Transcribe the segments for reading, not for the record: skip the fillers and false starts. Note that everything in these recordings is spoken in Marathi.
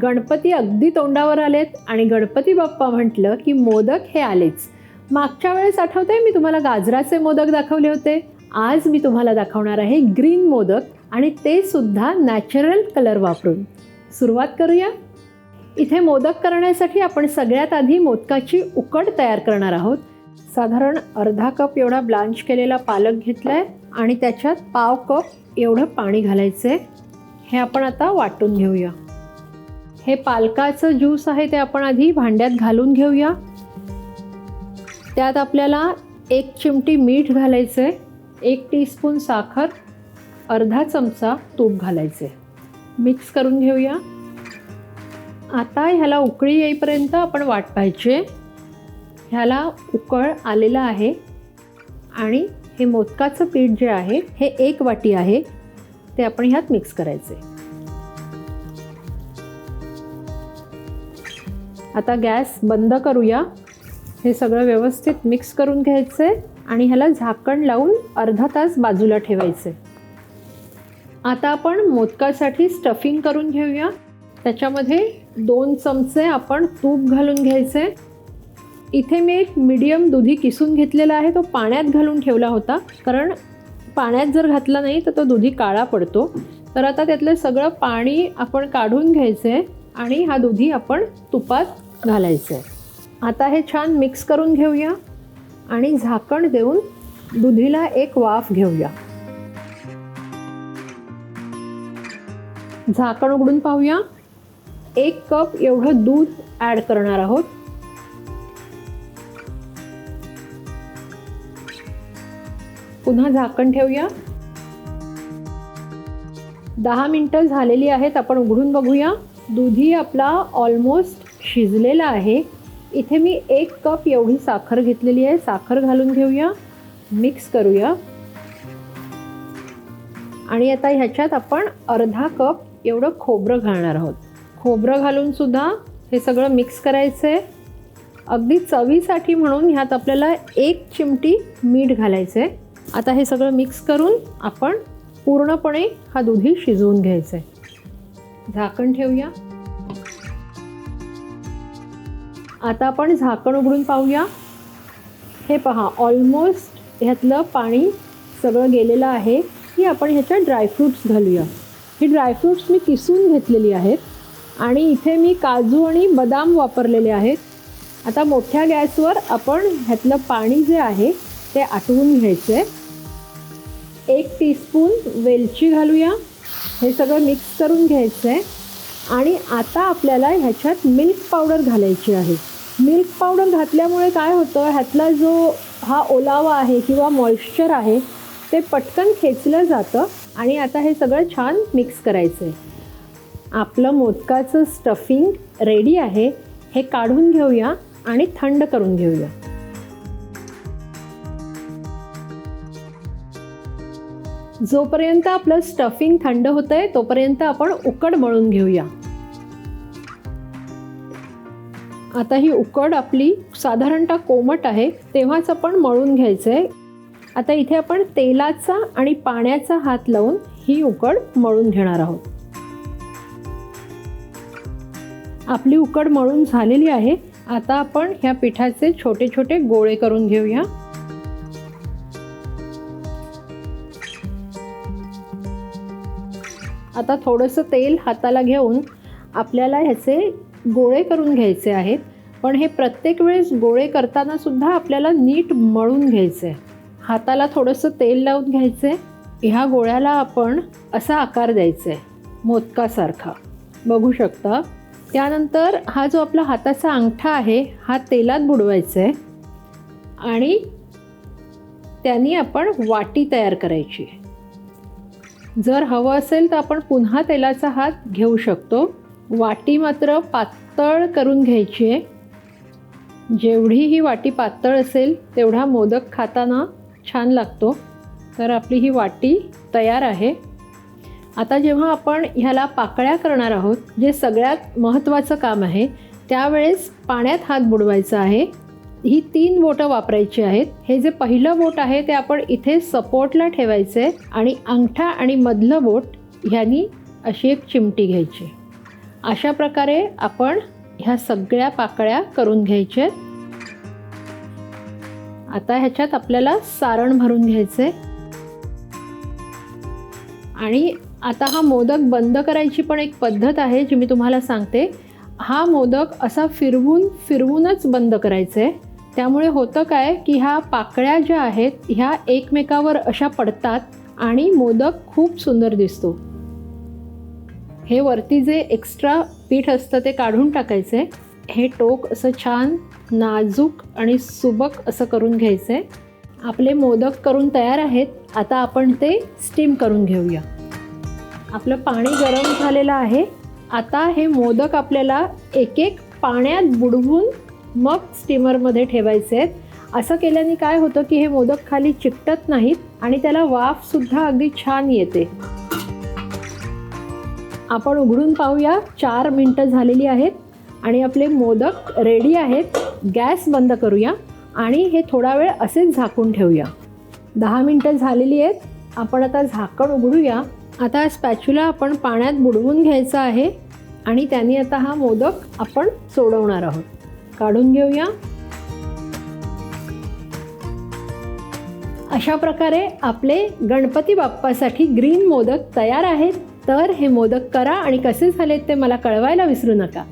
गणपती अगदी तोंडावर आलेत आणि गणपती बाप्पा म्हटलं की मोदक हे आलेच. मागच्या वेळेस आठवतंय मी तुम्हाला गाजराचे मोदक दाखवले होते. आज मी तुम्हाला दाखवणार आहे ग्रीन मोदक आणि ते सुद्धा नॅचरल कलर वापरून. सुरुवात करूया. इथे मोदक करण्यासाठी आपण सगळ्यात आधी मोदकाची उकड तयार करणार आहोत. साधारण अर्धा कप एवढा ब्लांच केलेला पालक घेतलाय आणि त्याच्यात पाव कप एवढं पाणी घालायचंय. हे आपण आता वाटून घेऊया. हे पालकाचं ज्यूस आहे ते आपण आधी भांड्यात घालून घेऊया. त्यात आपल्याला 1 चिमटी मीठ घालायचंय, 1 टीस्पून साखर, अर्धा चमचा तूप घालायचे. मिक्स करून घेऊया. आता ह्याला उकळी येईपर्यंत आपण वाट पाहायची. ह्याला उकळ आलेला आहे आणि हे मोदकाचं पीठ जे आहे हे 1 वाटी आहे ते आपण ह्यात मिक्स करायचे. आता गॅस बंद करूया. हे सगळं व्यवस्थित मिक्स करून घ्यायचं आहे आणि ह्याला झाकण लावून अर्धा तास बाजूला ठेवायचे. आता आपण मोदकासाठी स्टफिंग करून घेऊया. त्याच्यामध्ये 2 चमचे आपण तूप घालून घ्यायचे. इथे मी एक मीडियम दुधी किसून घेतलेला आहे. तो पाण्यात घालून ठेवला होता कारण पाण्यात जर घातला नाही तर तो दुधी काळा पडतो. तर आता त्यातलं सगळं पाणी आपण काढून घ्यायचं आणि हा दुधी आपण तुपात घालायचं आहे. आता हे छान मिक्स करून घेऊया आणि झाकण देऊन दुधीला एक वाफ घेऊया. झाकण उघडून पाहूया. 1 कप एवढं दूध ॲड करणार आहोत. पुन्हा झाकण ठेवूया. 10 मिनिटं झालेली आहेत. आपण उघडून बघूया. दुधी आपला ऑलमोस्ट शिजलेला आहे. इथे मी 1 कप एवढी साखर घेतलेली आहे. साखर घालून घेऊया, मिक्स करूया आणि आता ह्याच्यात आपण अर्धा कप एवढं खोबरं घालणार आहोत. खोबरं घालून सुद्धा हे सगळं मिक्स करायचं आहे. अगदी चवीसाठी म्हणून ह्यात आपल्याला 1 चिमटी मीठ घालायचं आहे. आता हे सगळं मिक्स करून आपण पूर्णपणे हा दुधी शिजवून घ्यायचा आहे. झाकण ठेवूया. आता आपण झाकण उघडून पाहूया. हे पहा, ऑलमोस्ट ह्यातलं पाणी सगळं गेलेलं आहे. ही आपण ह्याच्यात ड्रायफ्रूट्स घालूया. ही ड्रायफ्रूट्स मी किसून घेतलेली आहेत आणि इथे मी काजू आणि बदाम वापरलेले आहेत. आता मोठ्या गॅसवर आपण ह्यातलं पाणी जे आहे ते आटवून घ्यायचं. 1 टीस्पून वेलची घालूया. हे सगळं मिक्स करून घ्यायचं आहे आणि आता आपल्याला ह्याच्यात मिल्क पावडर घालायची आहे. मिल्क पावडर घातल्यामुळे काय होतं, ह्यातला जो हा ओलावा आहे किंवा मॉइश्चर आहे ते पटकन खेचलं जातं आणि आता हे सगळं छान मिक्स करायचं आहे. आपलं मोदकाचं स्टफिंग रेडी आहे. हे काढून घेऊया आणि थंड करून घेऊया. जोपर्यंत आपलं स्टफिंग थंड होतंय तोपर्यंत आपण उकड मळून घेऊया. आता ही उकड आपली साधारणतः कोमट आहे तेव्हाच आपण मळून घ्यायचं आहे. आता इथे आपण तेलाचा आणि पाण्याचा हात लावून ही उकड मळून घेणार आहोत. आपली उकड मळून झालेली आहे. आता आपण ह्या पिठाचे छोटे छोटे गोळे करून घेऊया. आता थोडंसं तेल हाताला घेऊन आपल्याला ह्याचे गोळे करून घ्यायचे आहेत. पण हे प्रत्येक वेळेस गोळे करताना सुद्धा आपल्याला नीट मळून घ्यायचं आहे. हाताला थोडंसं तेल लावून घ्यायचं आहे. ह्या गोळ्याला आपण असा आकार द्यायचा आहे मोदकासारखा, बघू शकता. त्यानंतर हा जो आपला हाताचा अंगठा आहे हा तेलात बुडवायचा आहे आणि त्यांनी आपण वाटी तयार करायची. जर हवं असेल तर आपण पुन्हा तेलाचा हात घेऊ शकतो. वाटी मात्र पातळ करून घ्यायची आहे. जेवढी ही वाटी पातळ असेल तेवढा मोदक खाताना छान लागतो. तर आपली ही वाटी तयार आहे. आता जेव्हा आपण ह्याला पाकळ्या करणार आहोत, जे सगळ्यात महत्त्वाचं काम आहे, त्यावेळेस पाण्यात हात बुडवायचा आहे. ही 3 बोटं वापरायची आहेत. हे जे पहिलं बोट आहे ते आपण इथे सपोर्टला ठेवायचे आणि अंगठा आणि मधलं बोट ह्यांनी अशी एक चिमटी घ्यायची अशा प्रकारे आपण ह्या सगळ्या पाकळ्या करून घ्यायच्या. आता ह्याच्यात आपल्याला सारण भरून घ्यायचे. आणि आता हा मोदक बंद करायची पण एक पद्धत आहे जी मी तुम्हाला सांगते. हा मोदक असा फिरवूनच बंद करायचा आहे. त्यामुळे होतं काय की ह्या पाकळ्या ज्या आहेत ह्या एकमेकावर अशा पडतात आणि मोदक खूप सुंदर दिसतो. हे वरती जे एक्स्ट्रा पीठ असतं ते काढून टाकायचे. हे टोक असं छान नाजूक आणि सुबक असं करून घ्यायचं. आपले मोदक करून तयार आहेत. आता आपण ते स्टीम करून घेऊया. आपलं पाणी गरम झालेलं आहे. आता हे मोदक आपल्याला एक एक पाण्यात बुडवून मग स्टीमरमध्ये ठेवायचे आहेत. असं केल्याने काय होतं की हे मोदक खाली चिकटत नाहीत आणि त्याला वाफसुद्धा अगदी छान येते. आपण उघडून पाहूया. 4 मिनटं झालेली आहेत आणि आपले मोदक रेडी आहेत. गॅस बंद करूया आणि हे थोडा वेळ असेच झाकून ठेवूया. 10 मिनटं झालेली आहेत. आपण आता झाकण उघडूया. आता स्पॅच्युला आपण पाण्यात बुडवून घ्यायचा आहे आणि त्याने आता हा मोदक आपण सोडवणार आहोत. काढून घेऊया. अशा प्रकारे आपले गणपती बाप्पासाठी ग्रीन मोदक तयार आहेत. तर हे मोदक करा आणि कसे झालेत ते मला कळवायला विसरू नका.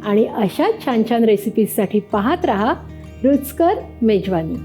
आणि अशा छान छान रेसिपीजसाठी पाहत रहा रुचकर मेजवानी.